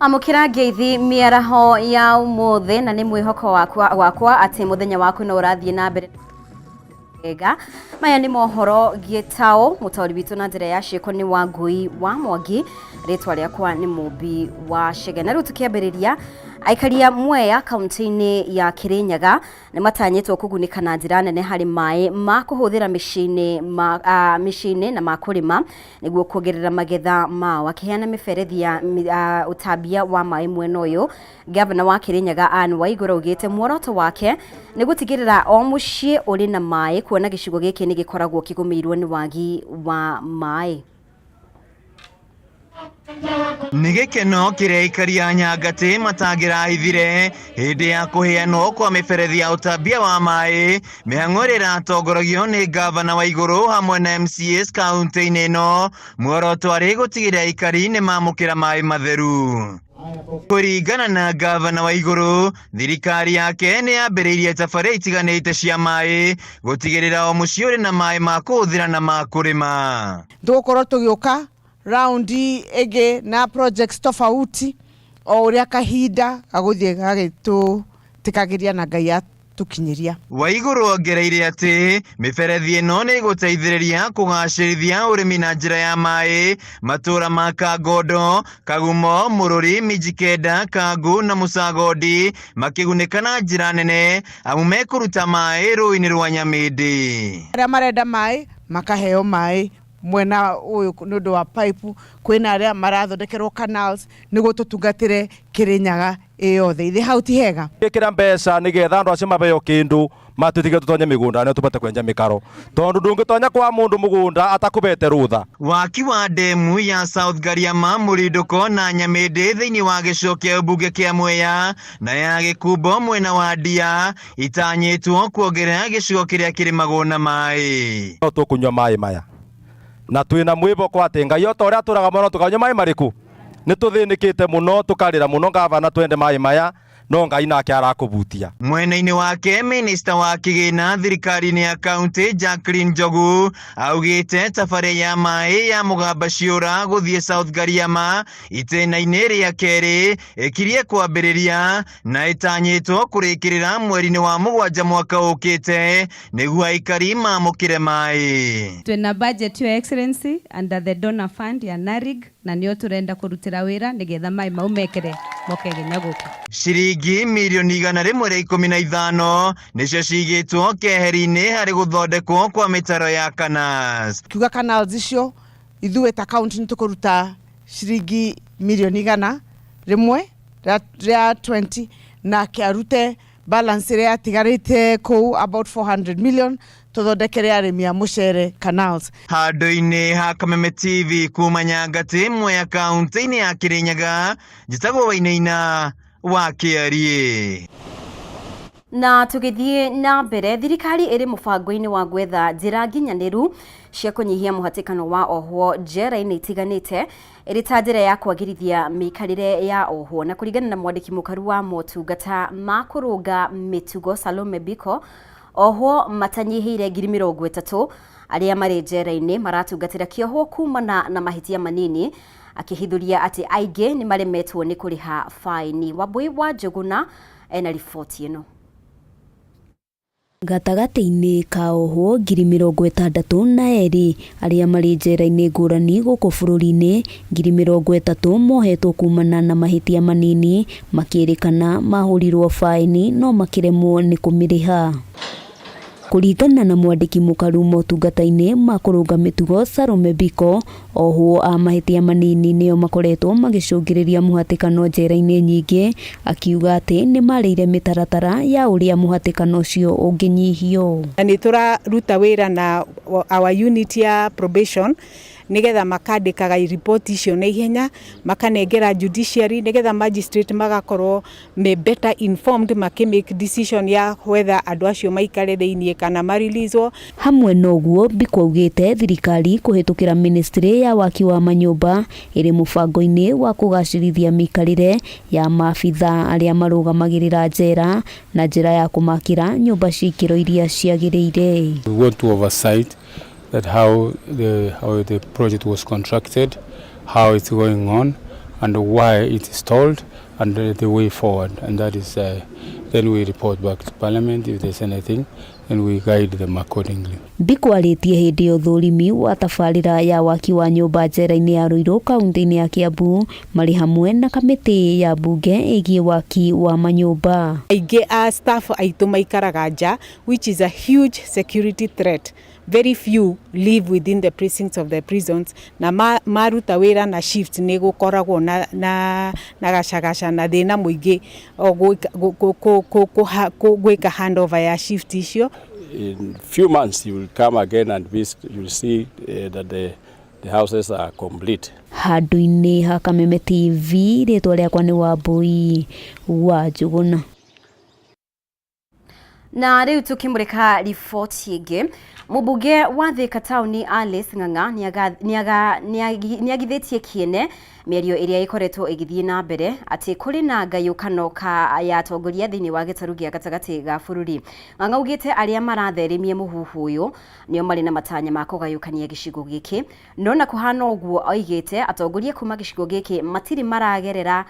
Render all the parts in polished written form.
Amukira ngeithi miaraho ya umuthe na ni mwihoko wakwa ati muthenya waku no urathie na mbere ega maya ni mohoro Gitau mutauri bitu na njira ya ciiko ni Wangui wa Mwangi ritwa riakwa ni Mumbi wa Shege na riu tukiambiriria aikaria Mwea kaunti-ini ya Kirinyaga ni matanyitwo kugunika na njira nene hari mai ma kuhuthira micini na makurima niguo kuongerera magetha mao akiheana miberethi ya utambia wa mai mwena uyu. Gavana wa Kirinyaga Anne Waiguru ugite muoroto wake ni gutigirira o mucii uri na mai kuona gicigo giki ni gikoragwo kigumirwo ni wagi wa mai. Nigekeno kireikaria nyangati matagira hithire hindi ya kuheanwo kwa miberethi ya utambia wa mai mihang'orera atongoragio ni gavana Waiguru hamwe na MCAs kaunti-ini ino muoroto ari gutigirira aikari ni mamukira mai matheru. Kuringana na gavana Waiguru, thirikari yake ni yambiriirie tafari itiganite cia mai gutigirira o mucii uri na mai ma kuhuthira na ma kurima. Tugukorwo tugiuka raundi ege na projects tofauti o uria kahinda gaguthie gagitutikagiria na Ngai atukinyiria. Waiguru ongereire ati miberethi ino ni guteithiriria kugacirithia urimi na njira ya mai matura ma Kangondo, Kagumo, Mururi, Mijikenda, Kangu na Musagodi makigunika na njira nene amu mekuruta mai rũĩ-inĩ rwa Nyamindi. Aria marenda mai makaheo mai mwena uyu nundu wa pipe kwina aria marathondekerwo canals niguo tutungatire Kirinyaga yothe ithe hau ti hega gikira mbeca nigetha andu acio mabeo kindu matutige tutonye migunda ne tupate kwenja mikaro tondu ndungitonya kwa mundu mugunda atakubete rutha. Waki wa demu ya South Gariama, Murinduko na Nyamindi thiini wa gicigo kia mbunge kia Mwea na ya Gikumbo mwena wa Ndia itanyitwo kuongerera gicigo kiria kirimagwo na mai. No tukunywa mai maya na twina mwiboko ati Ngai ota uria turaga muno tukanywa mai mariku ni tuthinikite muno tukarira muno gavana twende mai maya no Ngai nake arakubutia. Mwena-ini wake minista wa kigina thirikari-ini ya kaunti Jacqueline Njogu augite tafari ya mai ya mugamba ciura guthie South Gariama itena-ini ria keri ikirie kwambiriria na itanyitwo kurikirira mweri-ini wa mugwanja mwaka ukite niguo aikari mamukire mai. Twina budget your excellency under the donor fund ya NARIG na nio turenda kurutira wira nigetha mai maumekere mokegenya guku. Ciringi milioni 115 nicio cigitwo keheri-ini hari guthondekwo kwa mitaro ya canals. Kiuga canals icio ithuĩ ta county nitukuruta ciringi milioni 100 rimwe ria 20 na kiarute balance ria tigarite ku about 400 million tuthondekere arimi a mucere canals. Handu-ini ha Kameme TV kuma Nyangati Mwea kaunti-ini ya Kirinyaga Gitau Wainaina wa Kiarie. Na tugithie na mbere thirikari iri mubango-ini wa gwetha njira nginyaniru cia kunyihia muhatikano wa ohwo njera-ini itiganite iri ta njira ya kwagirithia mikarire ya ohwo na kuringana na mwandiki mukaru wa motungata ma kurunga mitugo Salome Biko ohwo matanyihire 30,000 aria mari njera-ini maratungatira kiohwo kumana na mahitia manini akihithuria ati aingi ni maremetwo ni kuriha faini. Wambui wa Njuguna ena riboti ino. Gatagati-ini ka ohwo 62,000 aria mari njera-ini ngurani guku bururi-ini 30,000 mohetwo kumana na mahitia manini makirikana mahurirwo faini no makiremwo ni kumiriha. Kuringana na mwandiki mukaru motungata-ini ma kurunga mitugo Salome Biko ohwo a mahitia manini nio makoretwo magicungiriria muhatikano njera-ini nyingi akiuga ati ni mareire mitaratara ya uria muhatikano ucio unginyihio. Ni turaruta wira na our unit ya probation nigetha makandikaga report icio na ihenya makanengera judiciary nigetha magistrate magakorwo me better informed make decision ya whether andu acio maikare thiini kana marilizwo. Hamwe noguo Biko augite thirikari kuhitukira ministry ya waki wa manyumba iri mubango-ini wa kugacirithia mikarire ya maabitha aria marugamagirira njera na njira ya kumakira nyumba cikiro iria ciagiriire. We want to oversight that how the project was contracted, how it's going on, and why it is told and the way forward, and that is then we report back to Parliament if there's anything and we guide them accordingly. Bikwarĩtie hĩndĩ ya ũthũrimi wa tabarĩra ya waki wa nyũmba njera-inĩ ya Ruiru kaunti-inĩ ya Kiambu marĩ hamwe na kamĩtĩ ya mbunge ĩgiĩ waki wa manyũmba. Aingĩ a staff aitũ maikaraga nja, which is a huge security threat. Very few live within the precincts of the prisons, na maruta wĩra na shift nĩ gũkoragwo na gacagaca na thĩna mũingĩ gwĩka handover ya shift icio. In few months you will come again and you will see that the houses are complete. Handũ-inĩ ha Kameme TV, rĩtwa rĩakwa nĩ Wambui wa Njũgũna. Na rĩu tukimurika riboti ĩngĩ, mũmbunge wa Thika tauni Alice Ng'ang'a nĩagithĩtie kĩene mĩario ĩrĩa ĩkoretwo ĩgĩthiĩ na mbere atĩ kũrĩ na ngayũkano ya atongoria thĩinĩ wa gĩtarũ gĩa gatagatĩ ga bũrũri. Ng'ang'a augĩte arĩa maratheremia mũhuhu ũyũ nĩo marĩ na matanya ma kũgayũkania gĩcigo gĩkĩ, no na kũhana ũguo oigĩte atongoria kuma gĩcigo gĩkĩ matirĩ maragerera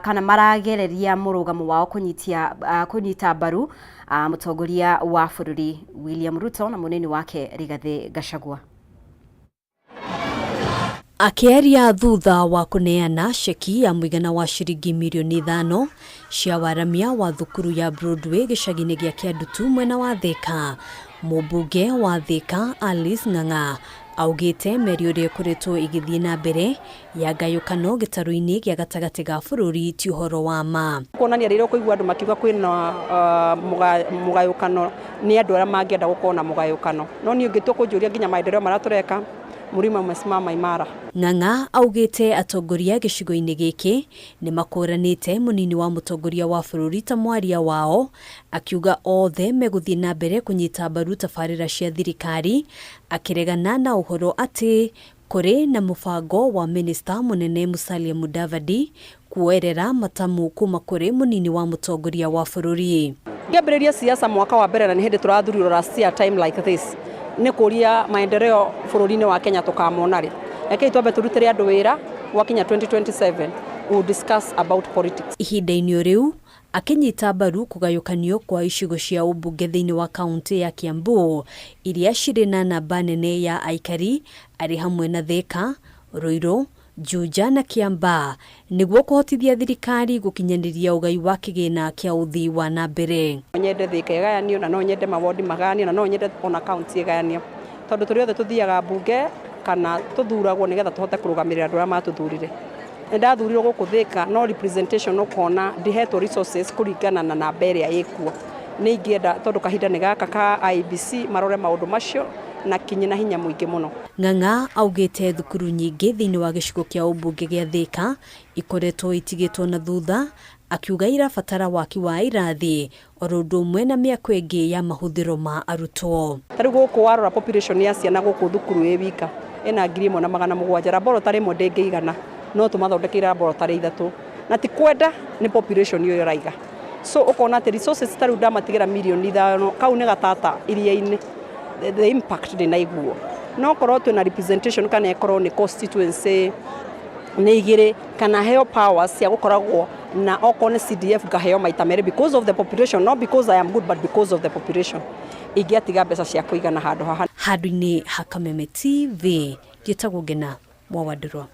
kana maragereria mũrũgamo wao kũnyita mbaru mũtongoria wa bũrũri William Ruto na mũnini wake Rigathi Gachagua. Akĩaria thutha wa kũneana ceki ya mũigana wa ciringi mirioni 5 cia waramia wa thukuru ya Broadway gĩcagi-inĩ gĩa Kĩandutu mwena wa Thika, mũmbunge wa Thika Alice Ng'ang'a augĩte mĩario ĩrĩa ĩkoretwo ĩgĩthiĩ na mbere ya ngayũkano gĩtarũ-inĩ gĩa gatagatĩ ga bũrũri ti ũhoro wa ma. Kuonania rĩrĩa kũigua andũ makiuga kwĩna mũgayũkano nĩ andũ arĩa mangĩenda gũkorwo na mũgayũkano, no niĩ ũngĩtua kũnjũria nginya maendeleo marĩa tũreka mũrima umesimama imara. Ng'ang'a augĩte atongoria gĩcigo-inĩ gĩkĩ nĩ makũranĩte mũnini wa mũtongoria wa bũrũri ta mwaria wao, akiuga othe megũthiĩ na mbere kũnyita mbaru tabarĩra cia thirikari, akĩregana na ũhoro atĩ kũrĩ na mũbango wa minista mũnene Musalia Mudavadi kuoerera matamu kuma kũrĩ mũnini wa mũtongoria wa bũrũri. Ngĩambĩrĩria siasa mwaka wa mbere na nĩ hĩndĩ tũrathurirwo last year time like this. Nĩ kũria maendeleo bũrũri-inĩ wa Kenya tũkamona rĩ. Rekei twambe tũrutĩre andũ wĩra gwakinya 2027 we will discuss about politics. Ihinda-inĩ rĩu akĩnyita mbaru kũgayũkanio kwa icigo cia ũmbunge thĩinĩ wa kaunti ya Kiambu iria cirĩ na namba nene ya aikari arĩ hamwe na Thika, Ruiru, Juja na Kiamba nĩguo kũhotithia thirikari gũkinyanĩria ũgai wa kĩgĩna kĩa ũthii wa na mbere. No nyende Thika ĩgayanio na no nyende mawondi magayanio na no nyende ona kaunti ĩgayanio, tondũ tũrĩ othe tũthiaga mbunge kana tũthuragwo nĩgetha tũhote kũrũgamĩrĩra andũ arĩa matũthurire. Nĩndathurirwo gũkũ Thika no representation ũkona ndihetwo resources kũringana na namba ĩrĩa ĩkuo. Nĩ ingĩenda tondũ kahinda nĩ gaka ka IBC marore maũndũ macio na kinyi na hinya mũingĩ mũno. Ng'ang'a augĩte thukuru nyingĩ thĩinĩ wa gĩcigo kĩa ũmbunge gĩa Thika ikoretwo itigĩtwo na thutha, akiuga irabatara waki wa irathi oro ũndũ ũmwe na mĩako ĩngĩ ya mahũthĩro ma arutwo. Tarĩ gũkũ warora population ya ciana gũkũ thukuru ĩ wika ĩna 1,700, laboratory ĩmwe ndĩngĩigana, no tũmathondekeire laboratory 3 na ti kwenda nĩ population iyo ĩraiga. So ũkona atĩ resources tarĩ ndamatigĩra mirioni 5 kau nĩ gatata iria-inĩ, the impact ndĩnaiguo. No korwo twĩna representation kana ĩkorwo nĩ constituency nĩ igĩrĩ kana heo powers cia gũkoragwo na okorwo nĩ CDF ngaheo maita merĩ because of the population, not because I am good but because of the population. Ingĩatiga mbeca cia kũigana handũ haha. Handũ-inĩ ha Kameme TV, Gitau Ngina Mwawandurwa.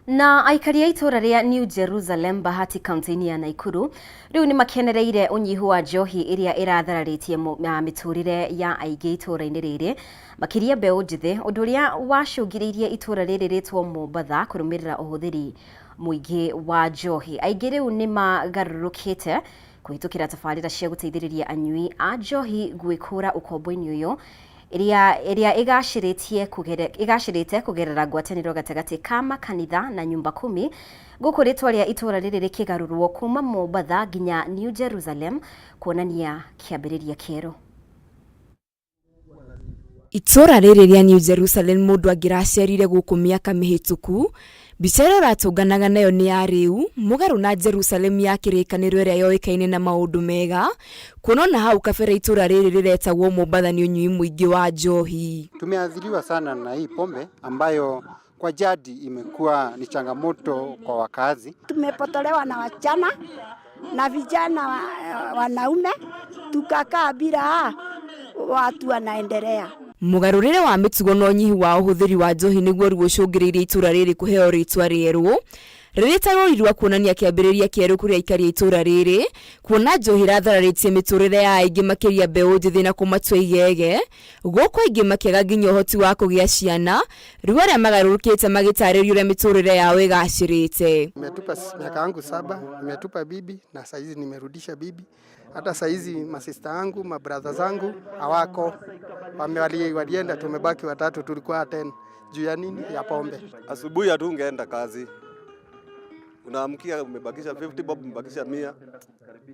Na aikari a itũra rĩa New Jerusalem Bahati kaunti-inĩ ya Naikuru rĩu nĩ makenereire ũnyihu wa njohi ĩrĩa ĩrathararĩtie mĩtũrĩre ya aingĩ itũra-inĩ rĩrĩ, makĩria mbeũ njĩthĩ, ũndũ ũrĩa wacũngĩrĩirie itũra rĩrĩ rĩtwo Mombatha kũrũmĩrĩra ũhũthĩri mũingĩ wa njohi. Aingĩ rĩu nĩ magarũrũkĩte kũhĩtũkĩra tabarĩra cia gũteithĩrĩria anyui a njohi gwĩkũra ũkombo-inĩ ũyũ ĩrĩa igacĩrĩte kũgerera ngwatanĩro gatagatĩ ka makanitha na nyumba 10 gũkũ rĩtwa rĩa itũra rĩrĩ rĩkĩgarũrwo kuma Mombatha nginya New Jerusalem kuonania kĩambĩrĩria kĩerũ. Itũra rĩrĩ rĩa New Jerusalem mũndũ angĩracerire gũkũ mĩaka mĩhĩtũku, mbica ĩrĩa ratũnganaga nayo nĩ ya rĩu mũgarũ na Jerusalem ya kĩrĩkanĩro ĩrĩa yoĩkaine na maũndũ mega, kuona hau kabere itũra rĩrĩ rĩretagwo Mombatha nĩ ũnyui mũingĩ wa njohi. Tumeathiriwa sana na hii pombe ambayo kwa jadi imekuwa ni changamoto kwa wakazi. Tumepotolewa na wachana na vijana wanaume, tukakaa bila watu wanaendelea. Mugarurire wa mitugo no nyihi wa uhuthiri wa njohi niguo rugucungiriire itura riri kuheo ritwa rieru ririta rorirwa kuonania kiambiriria kieru kuri aikari itura riri kuona njohi rathararitie miturire ya aingi makiria mbeu njithi na kumatua igege guko aingi makiaga nginya uhoti wa kugia ciana riu aria magarurukite magitaririo uria miturire yao igacirite. Nimetupa miaka yangu 7, nimetupa bibi na saizi nimerudisha bibi. Hata saizi masista yangu, mabrother zangu hawako. Walienda, tumebaki watatu, tulikuwa 10. Juu ya nini? Ya pombe. Asubuhi hatungeenda kazi. Unaamkia umebakisha 50 bob, umebakisha 100.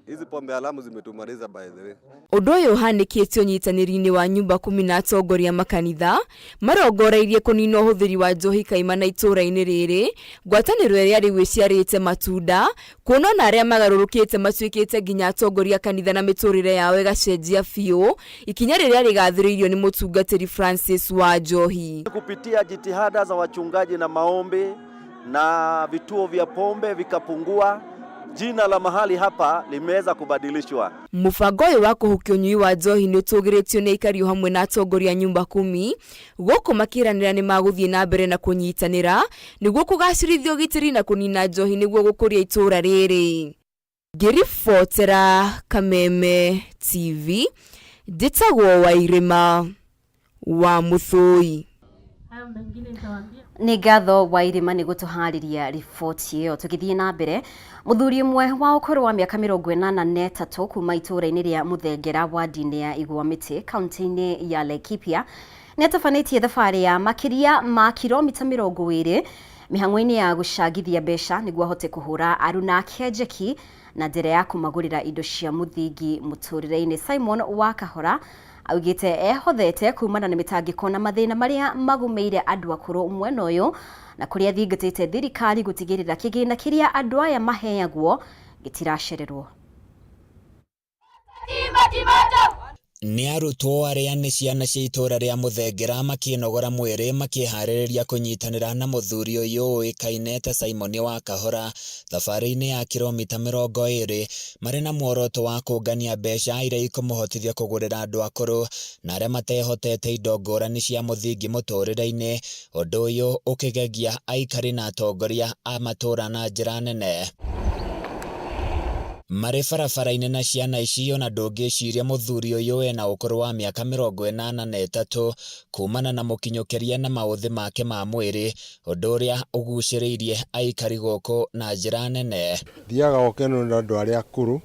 Hizi pombe alamu zimetumaliza by the way. Undu uyu uhanikitio nyitaniri-ini wa nyumba 10 na atongoria makanitha marongoreirie kunina uhuthiri wa njohi kaimana itura-ini riri ngwataniro iria riu iciarite matunda kuona na aria magarurukite matuikite nginya atongoria kanitha na miturire yao igacenjia fiu ikinya riria rigathiriirio ni mutungatiri Francis wa Njohi. Kupitia jitihada za wachungaji na maombi na vituo vya pombe vikapungua, jina la mahali hapa limeweza kubadilishwa. Mubango uyu wa kuhukio nyui wa njohi ni utugiritio ni ikario hamwe na atongoria nyumba 10 guku makiranira ni maguthie na mbere na kunyitanira niguo kugacirithio gitiri na kunina njohi niguo gukuria itura riri. Ngiribotera Kameme TV Gitau wa irima wa Muthui. Ni ngatho wa irima ni gutuhariria riboti iyo tugithie na mbere. Muthuri umwe wa ukuru wa miaka 83 kuma itura-ini ria Muthengera wadi-ini ya Igwamiti kaunti-ini ya Laikipia ni atafanitie thabari ya makiria ma kilomita 20 mihang'o-ini ya gucagithia mbeca niguo ahote kuhura aruna kenjeki na njira ya kumagurira indo cia muthingi muturire-ini. Simon wa Kahora augite ehothete kumana na mitangiko na mathina maria magumeire andu akuru mwena uyu na kuria thingatite thirikari gutigirira kigina kiria andu aya maheagwo gitiracererwo. Ni arutwo aria ni ciana cia itura ria Muthengera makienogora mwiri makihaririria kunyitanira na muthuri uyu uikaine ta Simon wa Kahora thabari-ini ya kilomita 20 mari na muoroto wa kungania mbeca iria ikumuhotithia kugurira andu akuru na aria matehotete indo ngurani cia muthingi muturire-ini. Undu uyu ukigegia aikari na atongoria a matura na njira nene. Mari barabara-ini na ciana icio na ndungiciria muthuri uyu ena ukuru wa miaka 83 kumana na mukinyukiria na mauthi make ma mwiri undu uria uguciriirie aikari goko na njira nene. Thiaga ukeno na andu aria akuru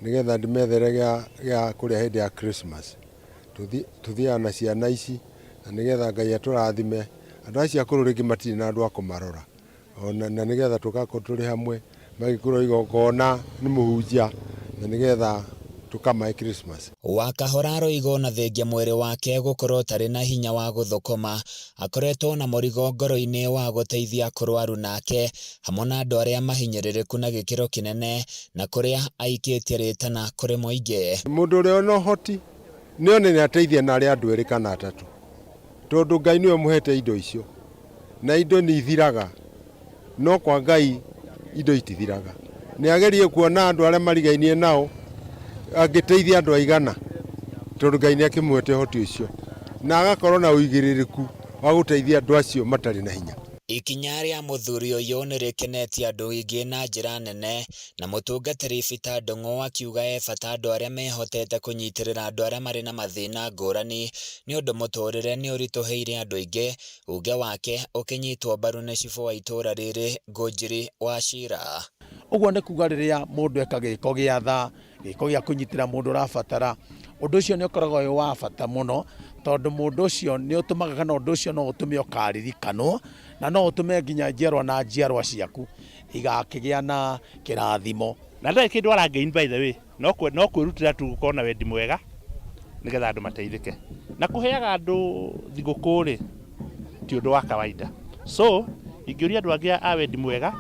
nigetha ndimethere gya kuria hindi ya Christmas. Tuthiaga na ciana ici na nigetha Ngai aturathime. Andu acio akuru ringi matiri na andu akumarora na nigetha tugakorwo turi hamwe magikuro igokona ni muhunjia na nigetha tukamae Christmas. Wa Kahora roigo thengia mwiri wake gukorwo tari na hinya wa guthukuma akoretwo na murigo ngoro-ini wa guteithia kurwaru nake hamwe na andu aria mahinyiririku na gikiro kinene na kuria aikitie ritana kuri muingi. Mundu uria no hoti nione ni ateithia na aria andu eri kana atatu tondu Ngai niwe muhete indo icio na indo ni ithiraga no kwa Ngai indo itithiraga. Ni agerie kuona andu aria marigainie nao agiteithia andu aigana tondu Ngai ni akimwete hoti ucio na agakorwo na uigiririku wa guteithia andu acio matari na hinya. Ikinya ria muthuri uyu ni rikenetie andu ingi na njira nene na mutungatiri Fita Ndung'u akiuga bata andu aria mehotete kunyitirira andu aria mari na mathina ngurani ni undu muturire ni urituheire andu ingi. Uge wake ukinyitwo mbaru na cibu wa itura riri Ngunjiri wa Cira. Uguo ni kuga riria mundu eka giko gia tha giko gia kunyitira mundu rabatara undu ucio ni ukoragwo wi wa bata muno tondu mundu ucio ni utumaga kana undu ucio no utume ukaririkanwo na no utume nginya njiarwa na njiarwa ciaku igakigia na kirathimo na ndai kindu arangein by the way no kwirutira tu gukorwo na wendi mwega nigetha andu mateithike na kuheaga andu thigukuri ti undu wa kawaida. So ingiuria andu angi a wendi mwega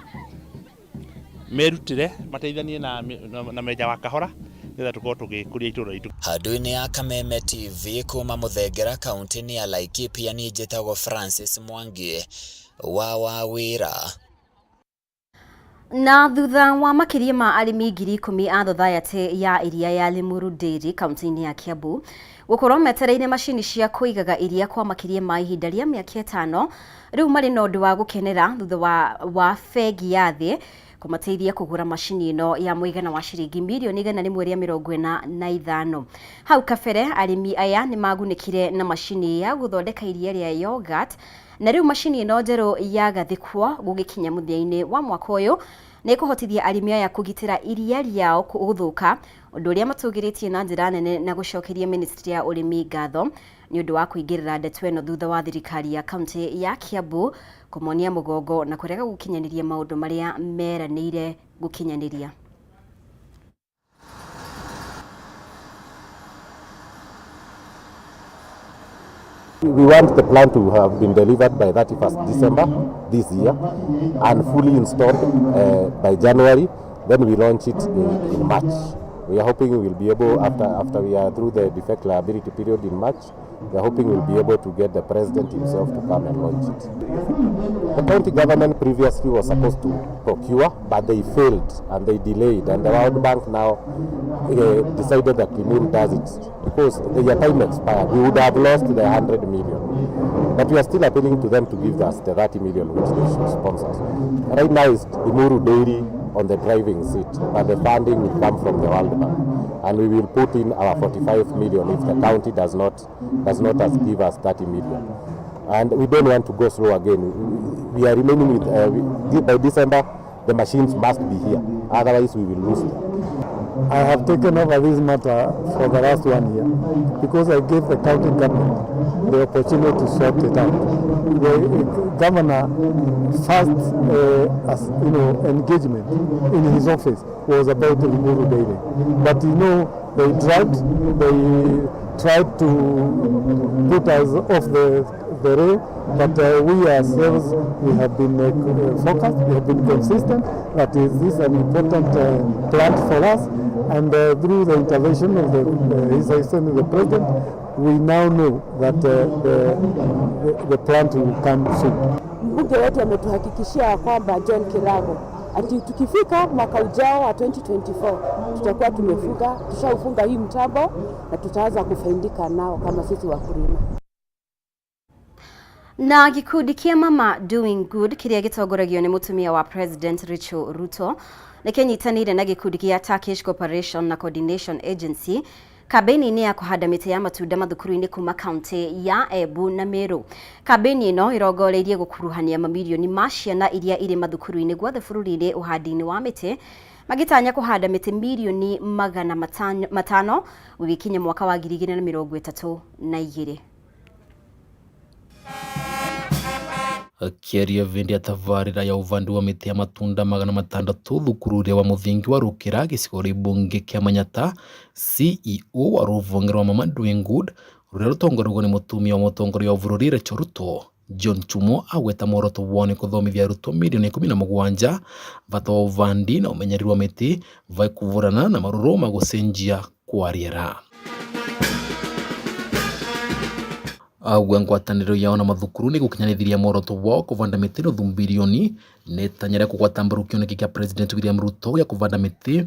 merutire mateithanie na Meja wa Kahora nigetha tukorwo tugikuria itura itu. Handu-ini ya Kameme TV kuma Muthengera kaunti-ini ya Laikipia ni Gitau Francis Mwangi wa wawira. Na thutha wa makiria ma arimi 10,000 a thothaitĩ ya iria ya Limuru Dairy kaunti-inĩ ya Kiambu gũkorwo metereire macini cia kũigaga iria kwa makiria ma ihinda rĩa mĩaka 5, rĩu marĩ na ũndũ wa gũkenera thutha wa bengi ya thĩ kũmateithia kũgũra macini ĩno ya mũigana wa ciringi mirioni 145. Hau kabere arimi aya nĩ magunĩkire na macini ya gũthondeka iria rĩa yogurt, na rĩu macini ĩno njerũ yagathĩkwo gũgĩkinya mũthia-inĩ wa mwaka ũyũ nĩ kũhotithia arimi aya kũgitĩra iria rĩao gũthũka, ũndũ ũrĩa matũgĩrĩtie na njĩra nene na gũcokeria ministry ya ũrĩmi ngatho nĩ ũndũ wa kũingĩrĩra ndeto ĩno thutha wa thirikari ya kaunti ya Kiambu kũmonia mũgongo na kũrega gũkinyanĩria maũndũ marĩa meranĩire gũkinyanĩria. We want the plant to have been delivered by 31st December this year and fully installed by January. Then we launch it in March. We are hoping we will be able, after we are through the defect liability period in March, we are hoping we'll be able to get the president himself to come and launch it. The county government previously was supposed to procure, but they failed and they delayed, and the World Bank now decided that Limuru does it because their time expired. We would have lost the 100 million. But we are still appealing to them to give us the 30 million which they should sponsor. Right now it's Limuru Dairy on the driving seat, but the funding will come from the World Bank, and we will put in our 45 million if the county does not give us 30 million. And we don't want to go slow again. We are remaining with by December the machines must be here, otherwise we will lose them. I have taken over this matter for the last 1 year because I gave the county government the opportunity to sort it out. The governor first engagement in his office was about the Limuru Dairy, but they tried to put us off the rail, but we ourselves, we have been focused, we have been consistent that this is an important plant for us, and through the intervention of His Excellency the President, we now know that the plant will come soon. Mbunge wetu ametuhakikishia kwamba John Kirago ati tukifika mwaka ujao wa 2024 tutakuwa tushaufunga hii mtambo na tutaanza kufaidika nao kama sisi wakulima. Na gikundi kĩa Mama Doing Good kĩrĩa gĩtongoragio nĩ mũtumia wa President Rachel Ruto nĩ kĩnyitanĩire na gĩkundi gĩa Turkish Cooperation na Coordination Agency kambeni-inĩ ya kũhanda mĩtĩ ya matunda mathukuru-inĩ kuma kaunti ya Embu na Meru. Kambeni ĩno ĩrongoreirie gũkuruhania mamirioni ma ciana iria irĩ mathukuru-inĩ guothe bũrũri-inĩ ũhandi-inĩ wa mĩtĩ, magĩtanya kũhanda mĩtĩ mirioni 500 gũgĩkinya mwaka wa 2032. Akĩaria vĩndĩ ya tabarĩra ya ũvandi wa mĩtĩ ya matunda 600 thukuru ũrĩa wa mũthingi wa Rũkĩra gĩcigo rĩa bunge kĩa Manyata, CEO wa rũvonge rwa Mama Doing Good rũrĩa rũtongoragio nĩ mũtumia wa mũtongoria wa bũrũri Rachel Ruto, John Chumo agweta muoroto wao nĩ kũthomithia arutwo mirioni 17 bata wa ũvandi na ũmenyereri wa mĩtĩ vai kũvũrana na marũrũ ma gũcenjia kwa rĩera. Agwa ngwatanĩro yao na mathukuru nĩ gũkinyanĩria muoroto wao kũvanda mĩtĩ nuthu bilioni nĩ tanyere kũgwata mbaru kĩoneki kĩa President William Ruto gĩa kũvanda mĩtĩ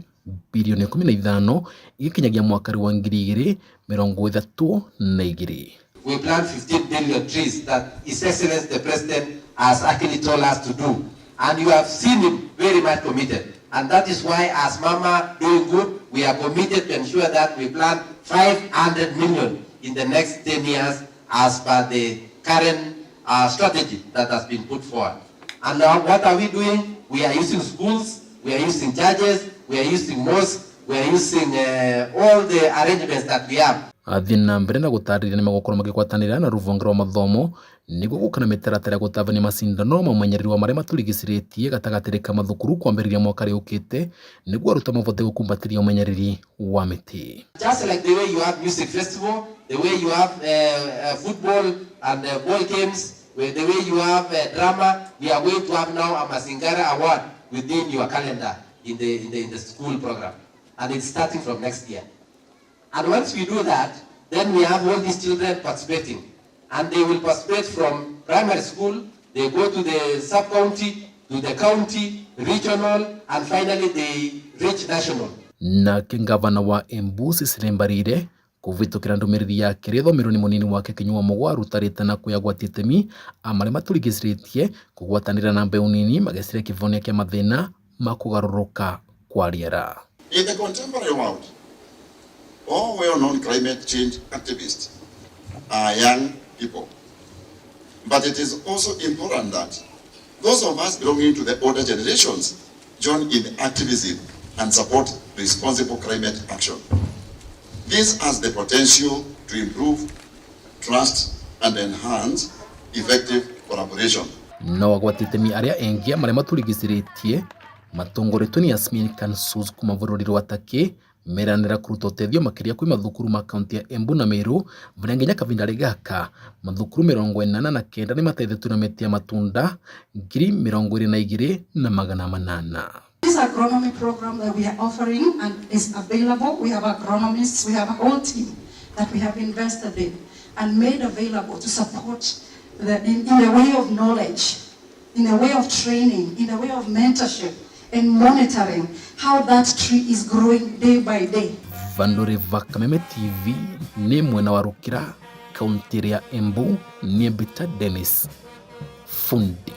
bilioni 15 igĩkinyagia mwaka wa 2032. We plant 15 billion trees that His Excellency the President has actually told us to do, and you have seen him very much committed, and that is why as Mama Doing Good we are committed to ensure that we plant 500 million in the next 10 years as per the current strategy that has been put forward. And now what are we doing? We are using schools, we are using churches, we are using mosques, we are using all the arrangements that we have. Athiĩ na mbere na gũtarĩria nĩ magũkorwo magĩgwatanĩra na rũvonge rwa mathomo nĩguo gũkana mĩtaratara ya gũtabania macindano ma ũmenyereri wa marĩa matũrigicĩrĩtie gatagatĩ ka mathukuru kwambĩrĩria mwaka rĩũkĩte nĩguo arutwo mahote gũkumbatĩria ũmenyereri wa mĩtĩ. Just like the way you have music festival, the way you have football and ball games, the way you have drama, we are going to have now a Masingara Award within your calendar in the school program, and it's starting from next year. And once we do that, then we have all these children participating, and they will participate from primary school, they go to the sub-county, to the county, regional, and finally they reach national. Nake ngavana wa Embu Cecily Mbarire kuvitukira ndumiriri yake rithomirwo ni munini wake Kinyua Mũgwa rutarite na kuyagwatia itemi amari maturigiciritie kugwatanira na mbeu nini magecire kivonia kia mathina ma kugaruruka kwa riera. In the contemporary world, all well-known climate change activists are young people. But it is also important that those of us belonging to the older generations join in the activism and support responsible climate action. This has the potential to improve trust and enhance effective collaboration. No agwatitemi aria engi amare maturigiciritie matongoretwe ni Yasmin Kansus kuma vururi rwa Take meranira kuruta uteithio makiria kwi mathukuru ma kaunti ya Embu na Meru vurenginya kavindari gaka mathukuru 49 ni mateithitwe na miti ya matunda 22,800 na 800. This agronomy program that we are offering and is available. We have agronomists, we have a whole team that we have invested in and made available to support in the way of knowledge, in the way of training, in the way of mentorship and monitoring how that tree is growing day by day. Vandore va Kameme TV ni mwena wa Rukira kaunti ya Embu ni Bita Dennis Fundi.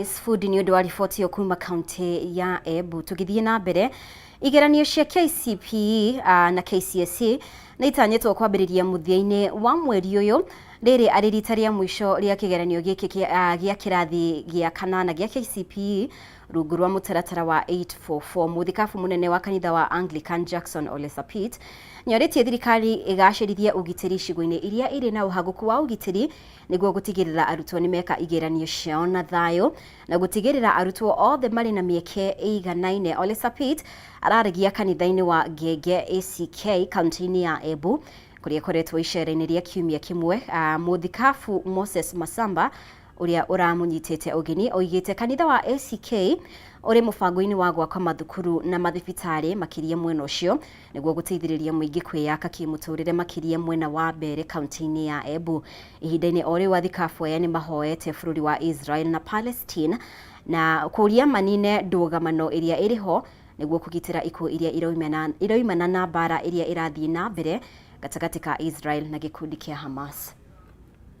Food ni undu wa riboti yo kuma kaunti ya Embu. Tugithie na mbere igeranio cia KCPE na KCSE na itanyetwo kwambiriria muthia-ini wa mweri uyu riri ari rita ria mwisho ria kigeranio giki gia kirathi gia kanana gia KCPE rungu rwa mutaratara wa 844. Muthikabu munene wa kanitha wa Anglican Jackson Ole Sapit nyorĩtie thirikari igacĩrithie ugitĩri icigo-inĩ iria iri na uhaguku wa ugitĩri niguo gutigirira arutwo ni meka igeranio ciao na thayo na gutigirira arutwo othe mari na mieke iganaine. Ole Sapit ararigia kanitha-ini wa Gege ACK kaunti-ini ya Embu kuria koretwo icera-ini ria kiumia kimwe. Muthikabu Moses Masamba uria uramunyitite ugeni oigite kanitha wa ACK uri mubango-ini wa gwaka mathukuru na mathibitari makiria mwena ucio niguo guteithiriria muingi kwiyaka kimuturire makiria mwena wa mbere kaunti-ini ya Embu. Ihinda-ini ori wa thikabu aya ni mahoete bururi wa Israel na Palestine na kuria manine ndugamano iria iriho niguo kugitira ikuo iria iroimana na bara iria irathii na mbere gatagati ka Israel na gikundi kia Hamas.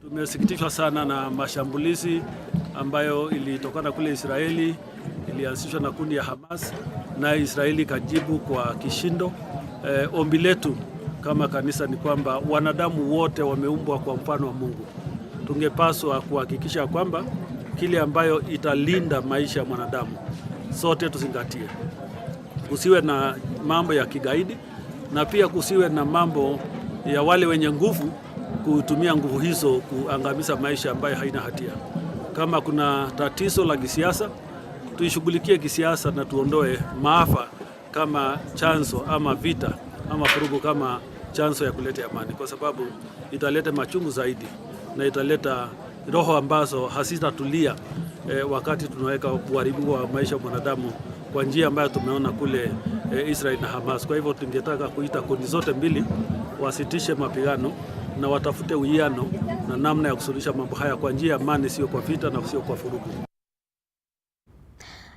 Tumesikitishwa sana na mashambulizi ambayo ilitokana kule Israeli, ilianzishwa na kundi ya Hamas na Israeli kajibu kwa kishindo. Ombi letu kama kanisa ni kwamba wanadamu wote wameumbwa kwa mfano wa Mungu. Tungepaswa kuhakikisha kwamba kile ambayo italinda maisha ya mwanadamu sote tuzingatie. Kusiwe na mambo ya kigaidi na pia kusiwe na mambo ya wale wenye nguvu kutumia nguvu hizo kuangamiza maisha ambayo haina hatia. Kama kuna tatizo la kisiasa, tuishughulikie kisiasa na tuondoe maafa kama chanzo ama vita ama furugu kama chanzo ya kuleta amani, kwa sababu italeta machungu zaidi na italeta roho ambazo hasitatulia wakati tunaweka uharibifu wa maisha ya mwanadamu kwa njia ambayo tumeona kule Israel na Hamas. Kwa hivyo tungetaka kuita kundi zote mbili wasitishe mapigano na watafute uwiano na namna ya kusuluhisha mambo haya kwa njia ya amani, sio kwa vita na sio kwa furugu.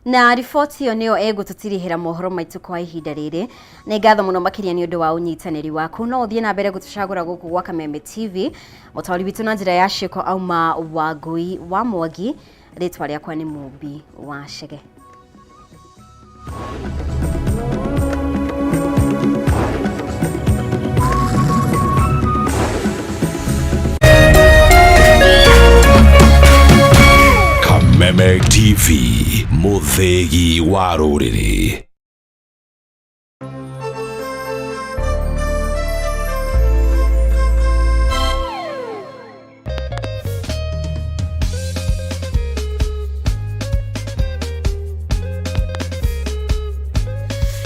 Na riboti yo niyo egũtũtirihĩra mohoro maitũ kwa ihinda rĩrĩ. Nĩ ngatho mũno makĩria nĩ ũndũ wa ũnyitanĩri waku. No ũthiĩ na mbere gũtũcagũra gũkũ gwa Kameme TV. Mũtaũri witũ na njĩra ya ciĩko auma Wangui wa Mwangi. Rĩtwa rĩakwa nĩ Mũmbi wa Chege. Kameme TV, muthegi wa rũrĩrĩ.